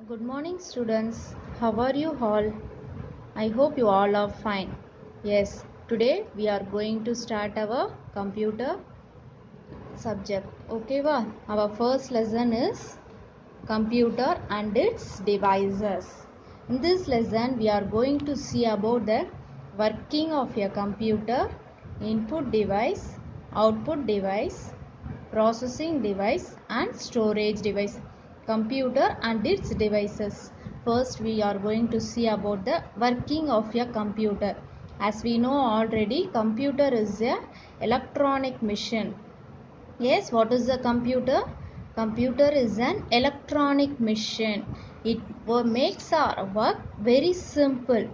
Good morning, students. How are you all? I hope you all are fine. Yes, today we are going to start our computer subject. Okay, our first lesson is computer and its devices. In this lesson, we are going to see about the working of a computer, input device, output device, processing device and storage device. Computer and its devices. First, we are going to see about the working of a computer. As we know already, computer is a electronic machine. Yes, what is the computer? Computer is an electronic machine. It makes our work very simple.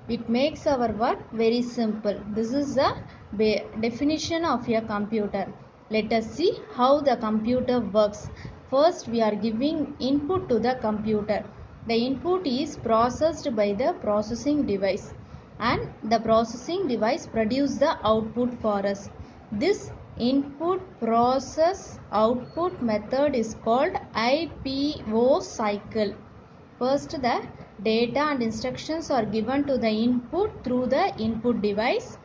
It makes our work very simple. This is the definition of a computer. Let us see how the computer works. First, we are giving input to the computer. The input is processed by the processing device, and the processing device produces the output for us. This input process output method is called IPO cycle. First, the data and instructions are given to the input through the input device.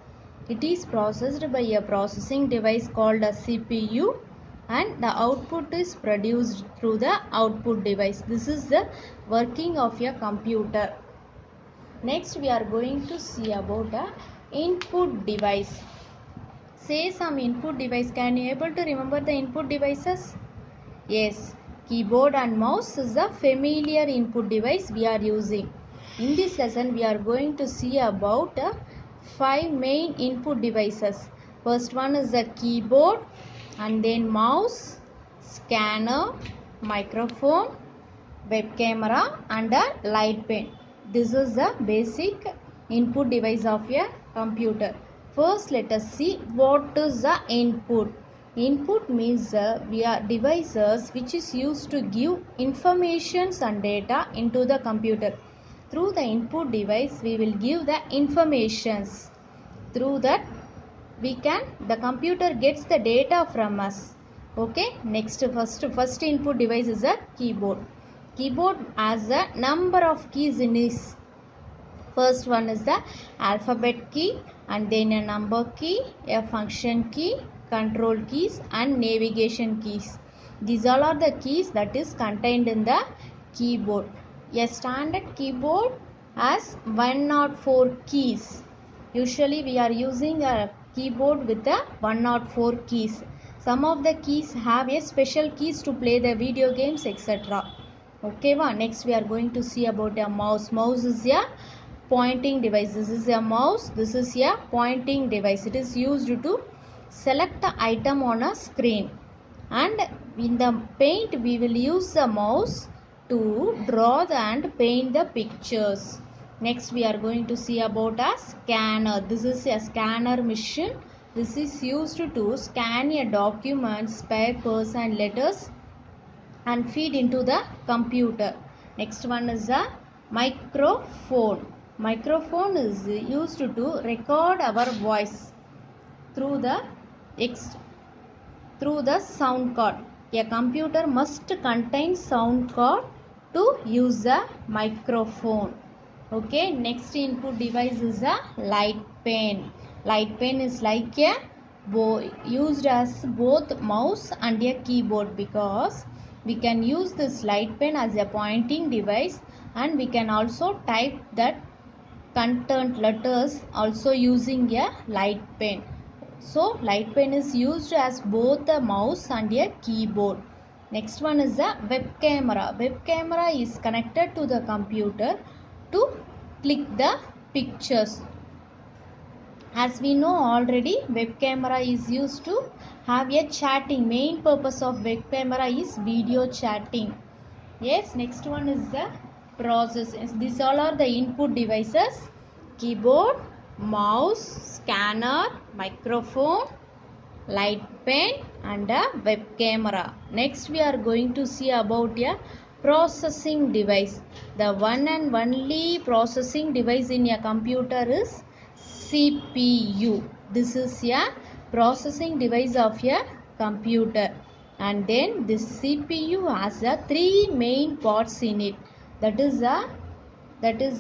It is processed by a processing device called a CPU, and the output is produced through the output device. This is the working of a computer. Next, we are going to see about a input device. Say some input device. Can you able to remember the input devices? Yes, keyboard and mouse is a familiar input device we are using. In this lesson, we are going to see about 5 main input devices. First one is the keyboard, and then mouse, scanner, microphone, web camera and a light pen. This is the basic input device of a computer. First, let us see what is the input. Input means we are devices which is used to give informations and data into the computer. Through the input device, we will give the informations. Through that, the computer gets the data from us. Okay, next first input device is a keyboard. Keyboard has a number of keys in this. First one is the alphabet key, and then a number key, a function key, control keys and navigation keys. These all are the keys that is contained in the keyboard. A standard keyboard has 104 keys. Usually we are using a keyboard with the 104 keys. Some of the keys have a special keys to play the video games, etc. Okay, next we are going to see about a mouse. Mouse is a pointing device. This is a mouse. This is a pointing device. It is used to select the item on a screen. And in the paint, we will use the mouse to draw and paint the pictures. Next, we are going to see about a scanner. This is a scanner machine. This is used to scan a documents, papers and letters and feed into the computer. Next one is a microphone. Microphone is used to record our voice through the sound card. A computer must contain sound card to use a microphone. Okay, next input device is a light pen. Light pen is like a used as both mouse and a keyboard, because we can use this light pen as a pointing device, and we can also type that content letters also using a light pen. So light pen is used as both a mouse and a keyboard. Next one is a web camera. Web camera is connected to the computer to click the pictures. As we know already, web camera is used to have a chatting. Main purpose of web camera is video chatting. Yes, next one is the process. These all are the input devices: keyboard, mouse, scanner, microphone, light pen and a web camera. Next we are going to see about a processing device. The one and only processing device in a computer is CPU. This is a processing device of a computer. And then this CPU has the three main parts in it. That is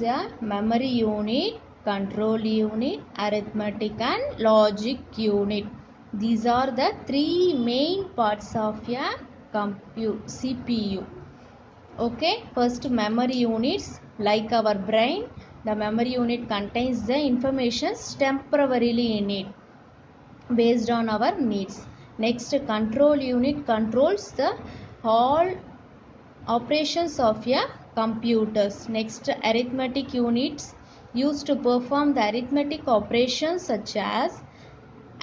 a memory unit, control unit, arithmetic and logic unit. These are the three main parts of a CPU. Okay, first memory units. Like our brain, the memory unit contains the information temporarily in it based on our needs. Next, control unit controls the all operations of a computers. Next, arithmetic units used to perform the arithmetic operations such as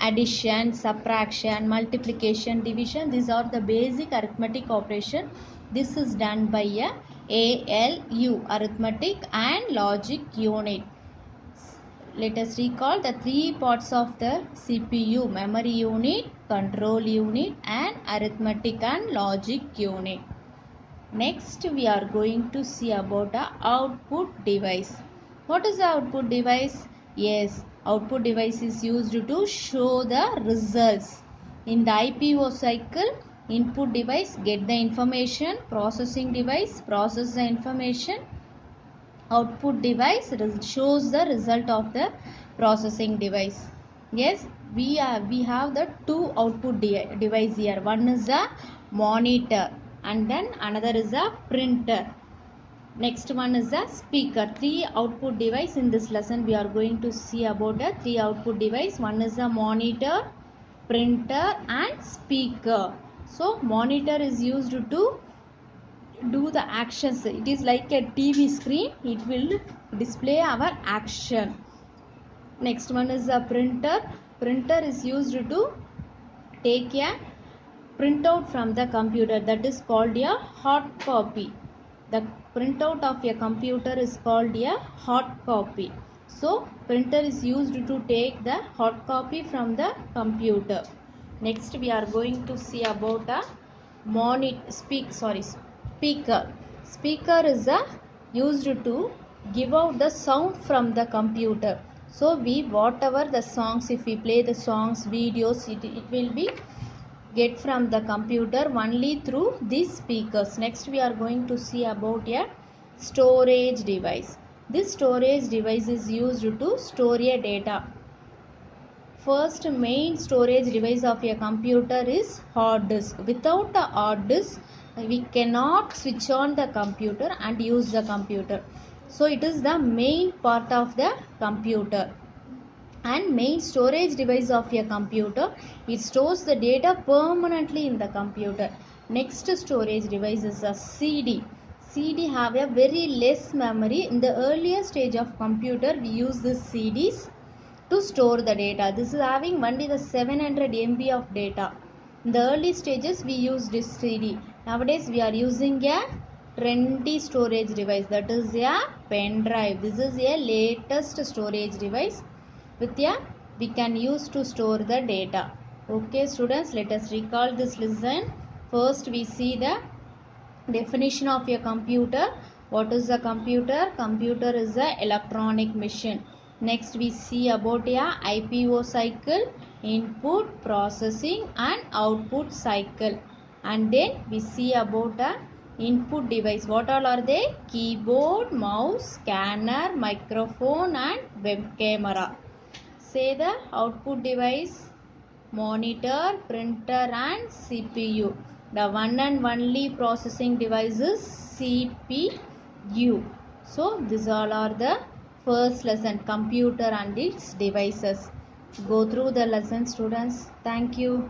addition, subtraction, multiplication, division. These are the basic arithmetic operation. This is done by a ALU, arithmetic and logic unit. Let us recall the three parts of the CPU: memory unit, control unit and arithmetic and logic unit. Next, we are going to see about the output device. What is the output device? Yes, output device is used to show the results. In the IPO cycle, input device get the information, processing device process the information, output device shows the result of the processing device. Yes, we have the two output device here. One is a monitor and then another is a printer. Next one is a speaker. Three output device. In this lesson we are going to see about the three output device. One is a monitor, printer and speaker. So monitor is used to do the actions. It is like a TV screen. It will display our action. Next one is a printer. Printer is used to take a printout from the computer. That is called a hard copy. The printout of a computer is called a hard copy. So printer is used to take the hard copy from the computer. Next we are going to see about a speaker. Speaker is used to give out the sound from the computer. So we whatever the songs, if we play the songs, videos, it will be get from the computer only through these speakers. Next we are going to see about a storage device. This storage device is used to store a data. First main storage device of a computer is hard disk. Without a hard disk, we cannot switch on the computer and use the computer. So it is the main part of the computer and main storage device of a computer. It stores the data permanently in the computer. Next storage device is a CD. CD have a very less memory. In the earlier stage of computer, we use this CDs to store the data. This is having only the 700 MB of data. In the early stages we use this CD. Nowadays we are using a trendy storage device, that is a pen drive. This is a latest storage device with a we can use to store the data. Okay students, let us recall this lesson. First we see the definition of a computer. What is a computer? Computer is an electronic machine. Next we see about a IPO cycle, input, processing and output cycle. And then we see about a input device. What all are they? Keyboard, mouse, scanner, microphone and web camera. Say the output device: monitor, printer and CPU. The one and only processing device is CPU. So these all are the first lesson, computer and its devices. Go through the lesson students. Thank you.